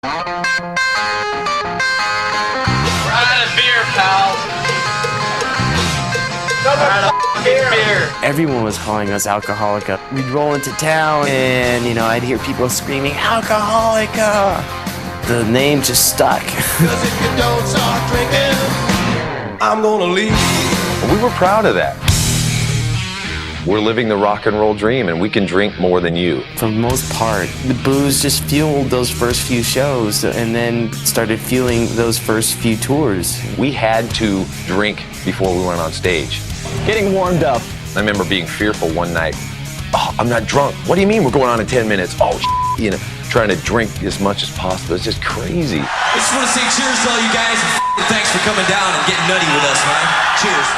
Out of beer, pal. Out of beer. Everyone was calling us Alcoholica. We'd roll into town and, I'd hear people screaming, Alcoholica! The name just stuck. Cause if you don't start drinking, I'm gonna leave. We were proud of that. We're living the rock and roll dream, and we can drink more than you. For the most part, the booze just fueled those first few shows and then started fueling those first few tours. We had to drink before we went on stage. Getting warmed up. I remember being fearful one night. Oh, I'm not drunk. What do you mean we're going on in 10 minutes? Oh, trying to drink as much as possible. It's just crazy. I just want to say cheers to all you guys and thanks for coming down and getting nutty with us, man. Cheers.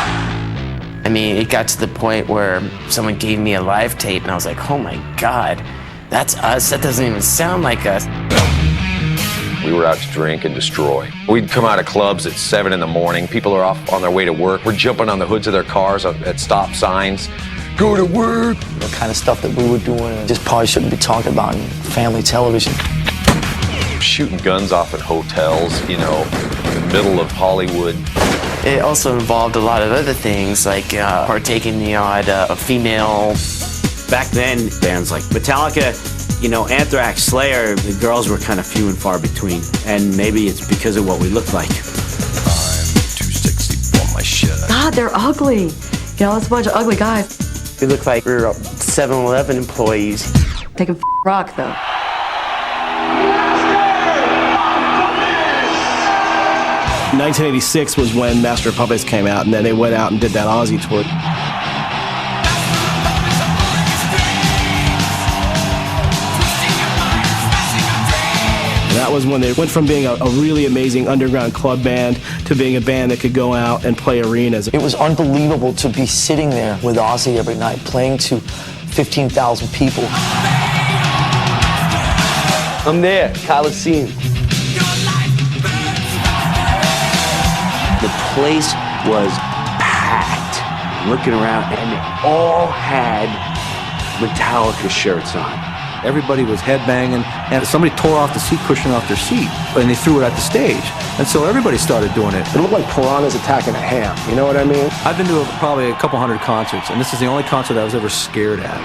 It got to the point where someone gave me a live tape and I was like, oh my God, that's us. That doesn't even sound like us. We were out to drink and destroy. We'd come out of clubs at 7 in the morning. People are off on their way to work. We're jumping on the hoods of their cars at stop signs. Go to work. The kind of stuff that we were doing just probably shouldn't be talked about in family television. Shooting guns off at hotels, in the middle of Hollywood. It also involved a lot of other things, like partaking in the odd female. Back then, bands like Metallica, Anthrax, Slayer, the girls were kind of few and far between. And maybe it's because of what we looked like. I'm too sexy for my shirt. God, they're ugly. It's a bunch of ugly guys. We looked like we were 7-Eleven employees. They can rock, though. 1986 was when Master of Puppets came out, and then they went out and did that Ozzy tour. And that was when they went from being a really amazing underground club band to being a band that could go out and play arenas. It was unbelievable to be sitting there with Ozzy every night, playing to 15,000 people. I'm there, Coliseum. The place was packed. Looking around, and they all had Metallica shirts on. Everybody was headbanging, and somebody tore off the seat cushion off their seat, and they threw it at the stage. And so everybody started doing it. It looked like piranhas attacking a ham, you know what I mean? I've been to probably a couple hundred concerts, and this is the only concert I was ever scared at.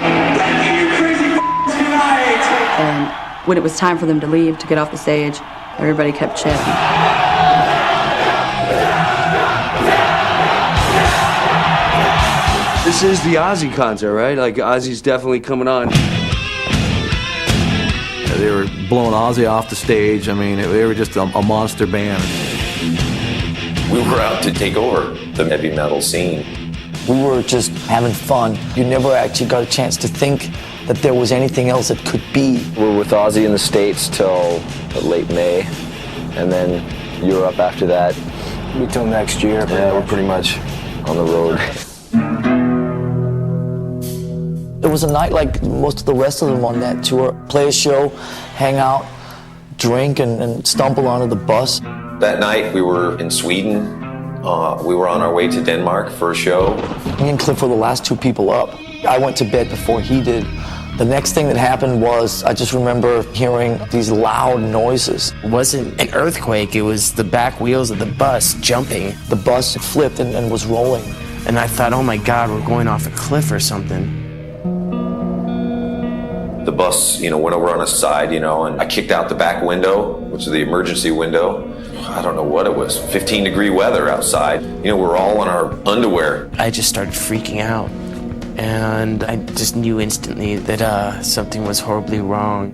And when it was time for them to leave, to get off the stage, everybody kept chanting. This is the Ozzy concert, right? Like, Ozzy's definitely coming on. They were blowing Ozzy off the stage. They were just a monster band. We were out to take over the heavy metal scene. We were just having fun. You never actually got a chance to think that there was anything else that could be. We're with Ozzy in the States till late May, and then Europe after that. Until next year. Yeah, we're pretty much on the road. It was a night like most of the rest of them on that tour. Play a show, hang out, drink, and stumble onto the bus. That night, we were in Sweden. We were on our way to Denmark for a show. Me and Cliff were the last two people up. I went to bed before he did. The next thing that happened was I just remember hearing these loud noises. It wasn't an earthquake, it was the back wheels of the bus jumping. The bus flipped and was rolling. And I thought, oh my God, we're going off a cliff or something. The bus, went over on its side, and I kicked out the back window, which is the emergency window. I don't know what it was, 15-degree weather outside. We're all in our underwear. I just started freaking out. And I just knew instantly that something was horribly wrong.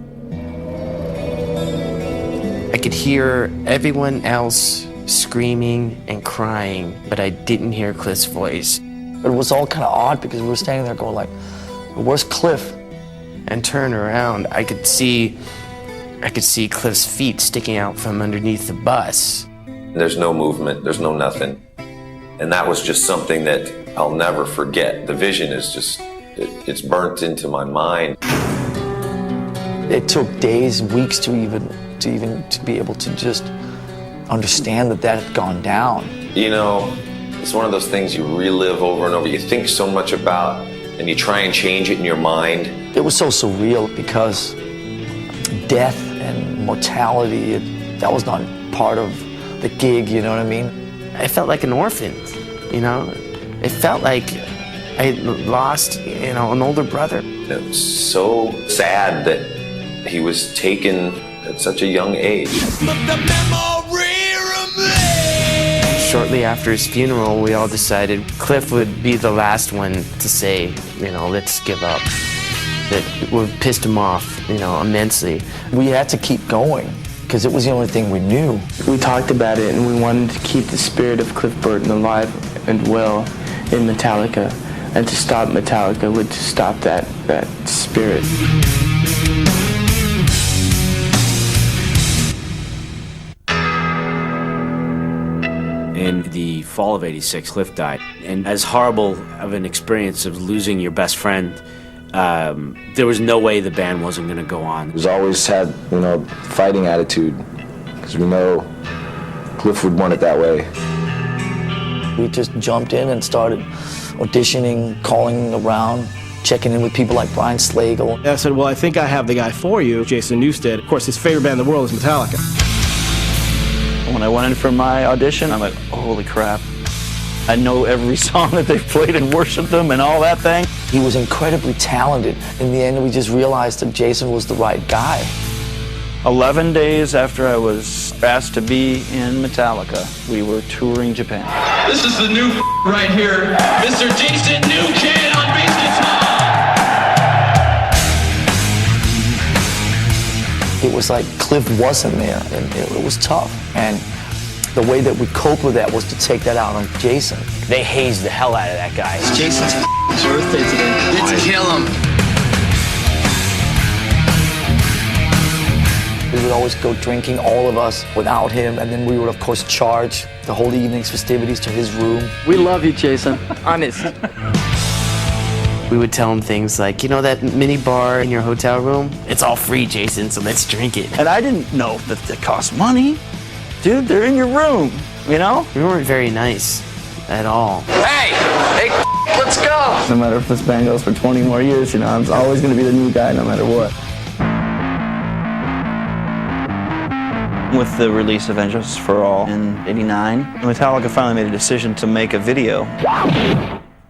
I could hear everyone else screaming and crying, but I didn't hear Cliff's voice. It was all kind of odd because we were standing there going like, where's Cliff? And turn around, I could see Cliff's feet sticking out from underneath the bus. There's no movement, there's no nothing. And that was just something that I'll never forget. The vision is just, it's burnt into my mind. It took days, weeks to be able to just understand that had gone down. It's one of those things you relive over and over. You think so much about, and you try and change it in your mind. It was so surreal because death and mortality. That was not part of the gig, you know what I mean? I felt like an orphan, you know? It felt like I lost, you know, an older brother. It was so sad that he was taken at such a young age. Shortly after his funeral, we all decided Cliff would be the last one to say, you know, let's give up. That would pissed him off, you know, immensely. We had to keep going because it was the only thing we knew. We talked about it, and we wanted to keep the spirit of Cliff Burton alive and well in Metallica, and to stop Metallica would to stop that spirit. In the fall of '86, Cliff died. And as horrible of an experience of losing your best friend, there was no way the band wasn't going to go on. He's always had, you know, fighting attitude, because we know Cliff would want it that way. We just jumped in and started auditioning, calling around, checking in with people like Brian Slagle. I said, well, I think I have the guy for you, Jason Newsted. Of course, his favorite band in the world is Metallica. When I went in for my audition, I'm like, holy crap. I know every song that they've played and worshiped them and all that thing. He was incredibly talented. In the end, we just realized that Jason was the right guy. 11 days after I was asked to be in Metallica, we were touring Japan. This is the new right here, Mr. Jason New Kid on bass guitar. It was like Cliff wasn't there, and it was tough. And the way that we coped with that was to take that out on Jason. They hazed the hell out of that guy. It's Jason's birthday today. Let's kill him. We would always go drinking, all of us, without him, and then we would, of course, charge the whole evening's festivities to his room. We love you, Jason. Honest. We would tell him things like, you know that mini bar in your hotel room? It's all free, Jason, so let's drink it. And I didn't know that it cost money. Dude, they're in your room, you know? We weren't very nice at all. Hey, let's go. No matter if this band goes for 20 more years, you know, I'm always going to be the new guy no matter what. With the release of Angels for All in '89, Metallica finally made a decision to make a video.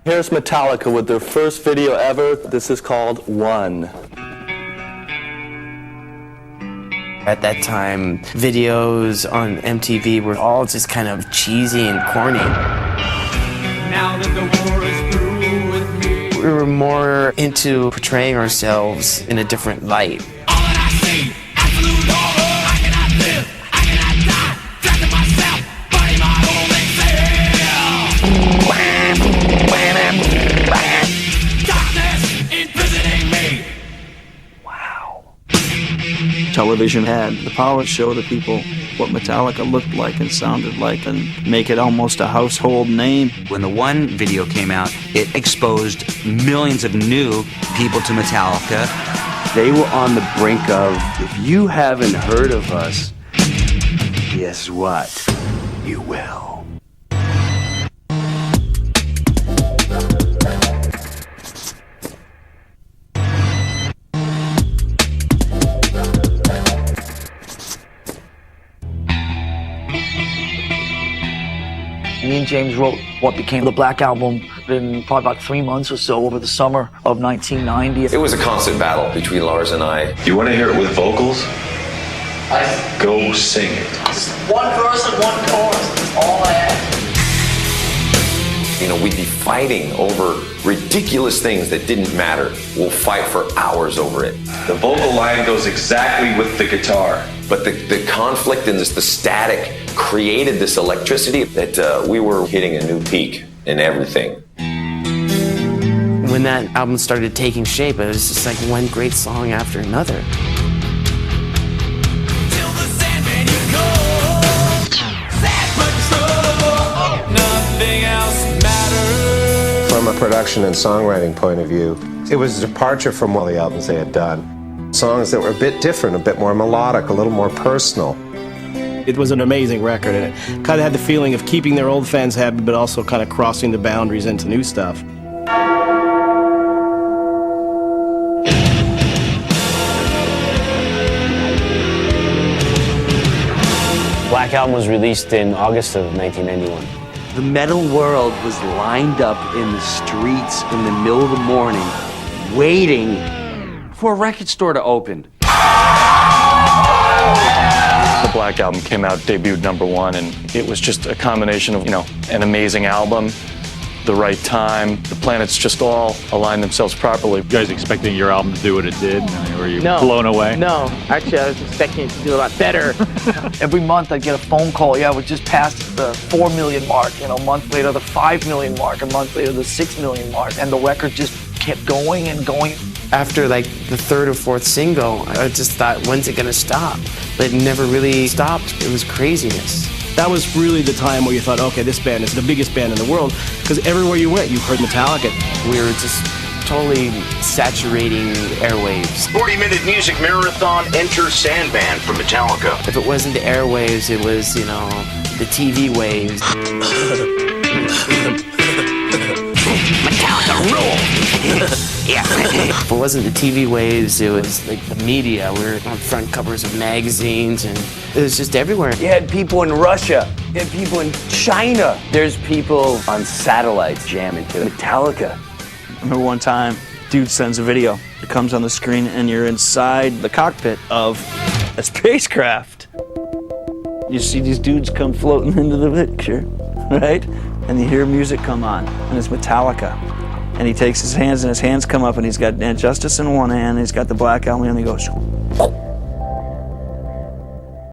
Here's Metallica with their first video ever. This is called One. At that time, videos on MTV were all just kind of cheesy and corny. Now that the war is through with me. We were more into portraying ourselves in a different light. All that I see, absolute horror. I cannot live, I cannot die. Trapped in myself, fighting my only fear. Darkness imprisoning me. Television had the power to show the people what Metallica looked like and sounded like and make it almost a household name. When the One video came out, it exposed millions of new people to Metallica. They were on the brink of, if you haven't heard of us, guess what? You will. Me and James wrote what became the Black Album in probably about 3 months or so over the summer of 1990. It was a constant battle between Lars and I. You want to hear it with vocals? Go sing it. Just one verse and one chorus, that's all I ask. You know, we'd be fighting over ridiculous things that didn't matter. We'll fight for hours over it. The vocal line goes exactly with the guitar. But the conflict and the static created this electricity that we were hitting a new peak in everything. When that album started taking shape, it was just like one great song after another. From a production and songwriting point of view, it was a departure from all the albums they had done. Songs that were a bit different, a bit more melodic, a little more personal. It was an amazing record, and it kind of had the feeling of keeping their old fans happy, but also kind of crossing the boundaries into new stuff. Black Album was released in August of 1991. The metal world was lined up in the streets in the middle of the morning, waiting for a record store to open. The Black Album came out, debuted #1, and it was just a combination of, an amazing album, the right time, the planets just all aligned themselves properly. You guys expecting your album to do what it did? I mean, were you blown away? No, actually I was expecting it to do a lot better. Every month I'd get a phone call, yeah, we just passed the 4 million mark, a month later the 5 million mark, a month later the 6 million mark, and the record just kept going and going. After like the third or fourth single, I just thought, when's it gonna stop? But it never really stopped. It was craziness. That was really the time where you thought, okay, this band is the biggest band in the world, because everywhere you went, you heard Metallica. We were just totally saturating airwaves. 40-minute music marathon, enter Sandman from Metallica. If it wasn't the airwaves, it was, the TV waves. Metallica rule! If it wasn't the TV waves, it was like the media. We were on front covers of magazines, and it was just everywhere. You had people in Russia, you had people in China. There's people on satellites jamming to Metallica. I remember one time, dude sends a video. It comes on the screen, and you're inside the cockpit of a spacecraft. You see these dudes come floating into the picture, right? And you hear music come on, and it's Metallica. And he takes his hands, and his hands come up, and he's got Justice in one hand, and he's got the Black Album, and he goes,